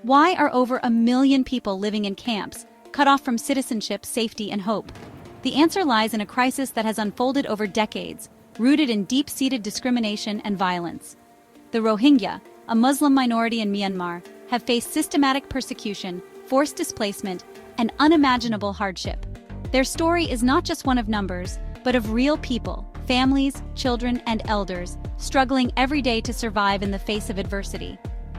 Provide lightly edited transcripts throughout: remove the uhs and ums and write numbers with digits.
Why are over 1 million people living in camps, cut off from citizenship, safety, and hope? The answer lies in a crisis that has unfolded over decades, rooted in deep-seated discrimination and violence. The Rohingya, a Muslim minority in Myanmar, have faced systematic persecution, forced displacement, and unimaginable hardship. Their story is not just one of numbers, but of real people, families, children, and elders, struggling every day to survive in the face of adversity.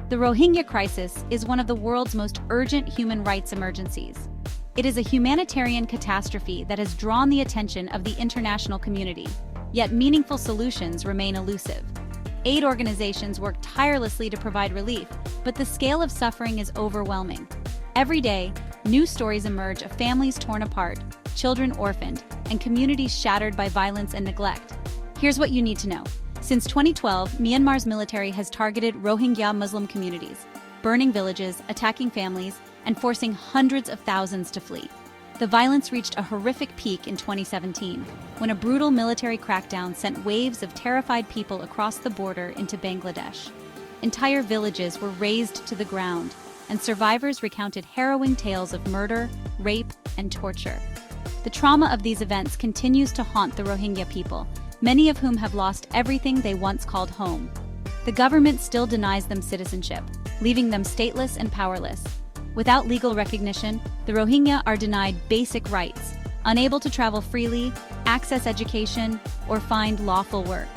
The Rohingya crisis is one of the world's most urgent human rights emergencies. It is a humanitarian catastrophe that has drawn the attention of the international community, yet meaningful solutions remain elusive. Aid organizations work tirelessly to provide relief, but the scale of suffering is overwhelming. Every day, new stories emerge of families torn apart, children orphaned, and communities shattered by violence and neglect. Here's what you need to know. Since 2012, Myanmar's military has targeted Rohingya Muslim communities, burning villages, attacking families, and forcing hundreds of thousands to flee. The violence reached a horrific peak in 2017, when a brutal military crackdown sent waves of terrified people across the border into Bangladesh. Entire villages were razed to the ground, and survivors recounted harrowing tales of murder, rape, and torture. The trauma of these events continues to haunt the Rohingya people, many of whom have lost everything they once called home. The government still denies them citizenship, leaving them stateless and powerless. Without legal recognition, the Rohingya are denied basic rights, unable to travel freely, access education, or find lawful work.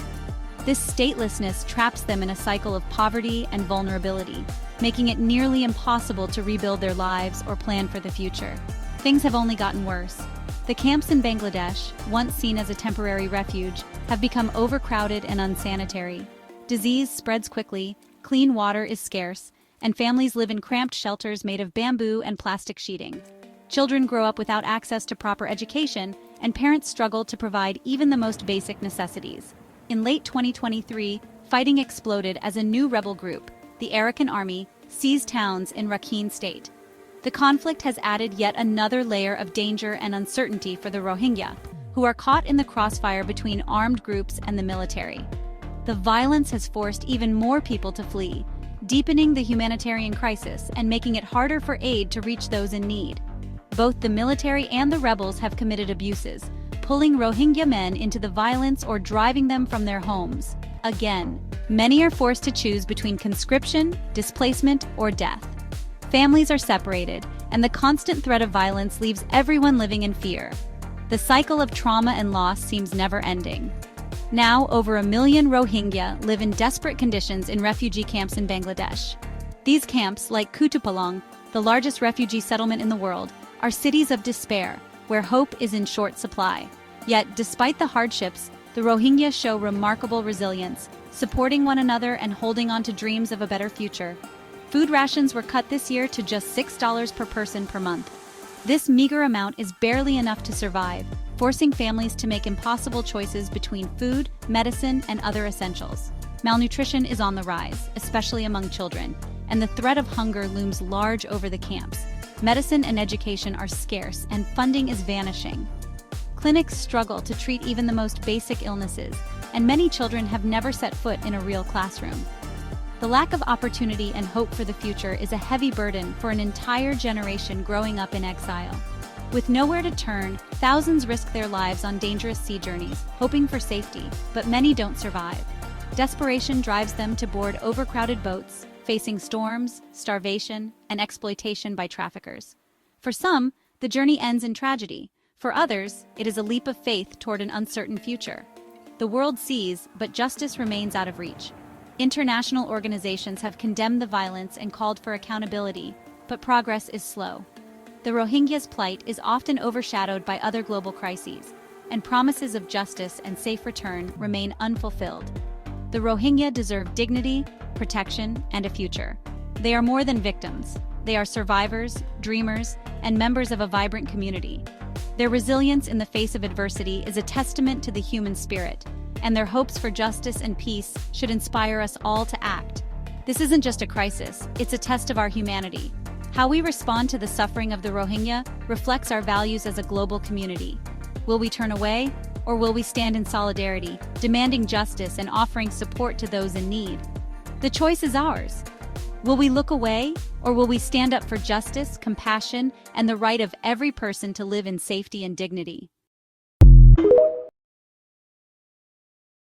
This statelessness traps them in a cycle of poverty and vulnerability, making it nearly impossible to rebuild their lives or plan for the future. Things have only gotten worse. The camps in Bangladesh, once seen as a temporary refuge, have become overcrowded and unsanitary. Disease spreads quickly, clean water is scarce, and families live in cramped shelters made of bamboo and plastic sheeting. Children grow up without access to proper education, and parents struggle to provide even the most basic necessities. In late 2023, fighting exploded as a new rebel group, the Arakan Army, seized towns in Rakhine State. The conflict has added yet another layer of danger and uncertainty for the Rohingya, who are caught in the crossfire between armed groups and the military. The violence has forced even more people to flee, deepening the humanitarian crisis and making it harder for aid to reach those in need. Both the military and the rebels have committed abuses, pulling Rohingya men into the violence or driving them from their homes. Again, many are forced to choose between conscription, displacement, or death. Families are separated, and the constant threat of violence leaves everyone living in fear. The cycle of trauma and loss seems never ending. Now, over 1 million Rohingya live in desperate conditions in refugee camps in Bangladesh. These camps, like Kutupalong, the largest refugee settlement in the world, are cities of despair, where hope is in short supply. Yet, despite the hardships, the Rohingya show remarkable resilience, supporting one another and holding on to dreams of a better future. Food rations were cut this year to just $6 per person per month. This meager amount is barely enough to survive, forcing families to make impossible choices between food, medicine, and other essentials. Malnutrition is on the rise, especially among children, and the threat of hunger looms large over the camps. Medicine and education are scarce, and funding is vanishing. Clinics struggle to treat even the most basic illnesses, and many children have never set foot in a real classroom. The lack of opportunity and hope for the future is a heavy burden for an entire generation growing up in exile. With nowhere to turn, thousands risk their lives on dangerous sea journeys, hoping for safety, but many don't survive. Desperation drives them to board overcrowded boats, facing storms, starvation, and exploitation by traffickers. For some, the journey ends in tragedy. For others, it is a leap of faith toward an uncertain future. The world sees, but justice remains out of reach. International organizations have condemned the violence and called for accountability, but progress is slow. The Rohingya's plight is often overshadowed by other global crises, and promises of justice and safe return remain unfulfilled. The Rohingya deserve dignity, protection, and a future. They are more than victims. They are survivors, dreamers, and members of a vibrant community. Their resilience in the face of adversity is a testament to the human spirit, and their hopes for justice and peace should inspire us all to act. This isn't just a crisis, it's a test of our humanity. How we respond to the suffering of the Rohingya reflects our values as a global community. Will we turn away, or will we stand in solidarity, demanding justice and offering support to those in need? The choice is ours. Will we look away, or will we stand up for justice, compassion, and the right of every person to live in safety and dignity?